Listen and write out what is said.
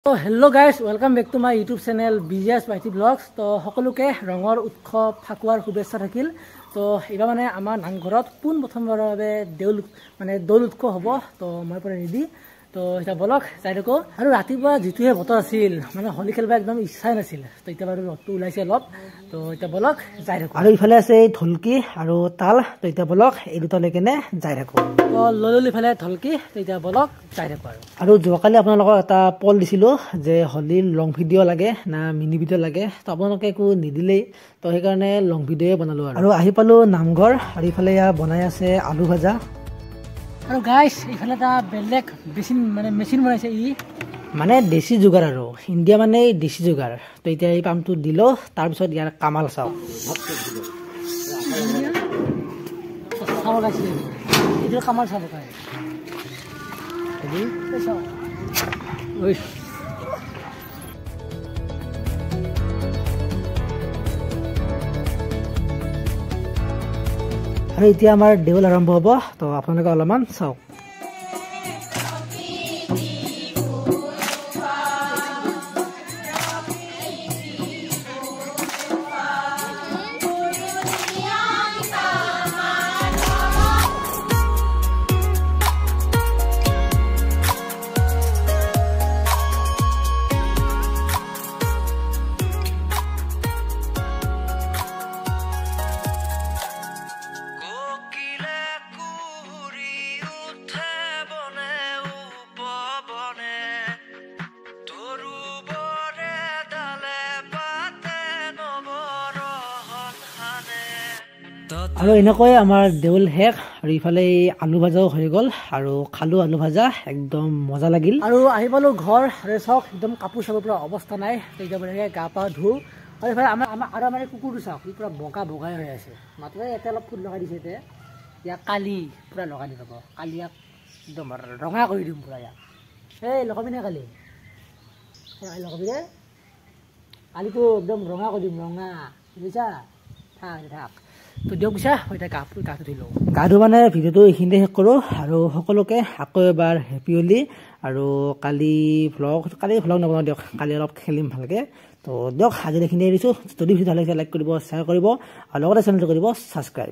So hello guys, welcome back to my YouTube channel BJS YT Vlogs. So সকলোকে ৰঙৰ উৎসৱ ফাকুৱাৰ শুভেচ্ছা থাকিল। তো এবাৰ মানে আমাৰ নামঘৰত পোন প্ৰথমবাৰৰ বাবে দৌল উৎসৱ হ'ব। তো মই পৰা ৰেডি। তো এটা বলক যাই থাকো আৰু ৰাতিপুৱা যিটোহে বতৰ আছিল মানে হলি খেলবা একদম ইচ্ছাই নাছিল। তো এতিয়া বাৰু ৰ'দটো ওলাইছে অলপ। তো এতিয়া বলক যাই থাকো আৰু ইফালে আছে ঢোলকি আৰু তাল। তো এতিয়া বলক এই দুটা লৈ কেনে যাই থাকো। তো লললি ইফালে ঢোলকি। তো এতিয়া বলক যাই থাকো আৰু যোৱাকালি আপোনালোকক এটা পল দিছিলো যে হলিৰ লং ভিডিঅ' লাগে না মিনি ভিডিঅ' লাগে। তো আপোনালোকে একো নিদিলেই। তো সেইকাৰণে লং ভিডিঅ'য়ে বনালো আৰু আহি পালো নামঘৰ আৰু ইফালে বনাই আছে আলু ভাজা আৰু গাইছ ইফালে এটা বেলেগ মেচিন বনাইছে মানে দেশী যোগাৰ আৰু ইণ্ডিয়া মানে দেশী যোগাৰ। তো এতিয়া এই পাম্পটো দিলো তাৰপিছত ইয়াৰ কামাল চাওক এইটো কামাল চাব পাৰে আৰু এতিয়া আমাৰ দেউল আৰম্ভ হ'ব। তো আপোনালোকে অলপমান চাওক আৰু এনেকৈ আমাৰ দেউল শেষ আৰু ইফালে আলু ভাজাও হৈ গ'ল আৰু খালো আলু ভাজা একদম মজা লাগিল আৰু আহি পালো ঘৰ আৰু চাওক একদম কাপোৰ চাপোৰ পৰা অৱস্থা নাই। এতিয়া মানে গা পা ধুওঁ আৰু ইফালে আমাৰ কুকুৰটো চাওক ই পুৰা বগাই হৈ আছে। মাত্ৰ ইয়াতে অলপ ফুল লগাই দিছে এতিয়া ইয়াক কালি পুৰা লগাই দি যাব। কালি ইয়াক একদম ৰঙা কৰি দিম পুৰা ইয়াক। এই লগাবি নে কালি লগাবি দে কালিটো একদম ৰঙা কৰি দিম ৰঙা বুজিছা। থাক তো দিয়ক পিছা মই এতিয়া গাটো ধুই লওঁ। গা ধুই মানে ভিডিঅ'টো এইখিনিতে শেষ কৰোঁ আৰু সকলোকে আকৌ এবাৰ হেপী হলি আৰু কালি ভ্লগ নবনাওঁ দিয়ক। কালি অলপ খেলিম ভালকৈ। তো দিয়ক আজি এইখিনি এৰিছোঁ। যদি ভিডিঅ' ভাল লাগিছে লাইক কৰিব শ্বেয়াৰ কৰিব আৰু লগতে চেনেলটো কৰিব ছাবস্ক্ৰাইব।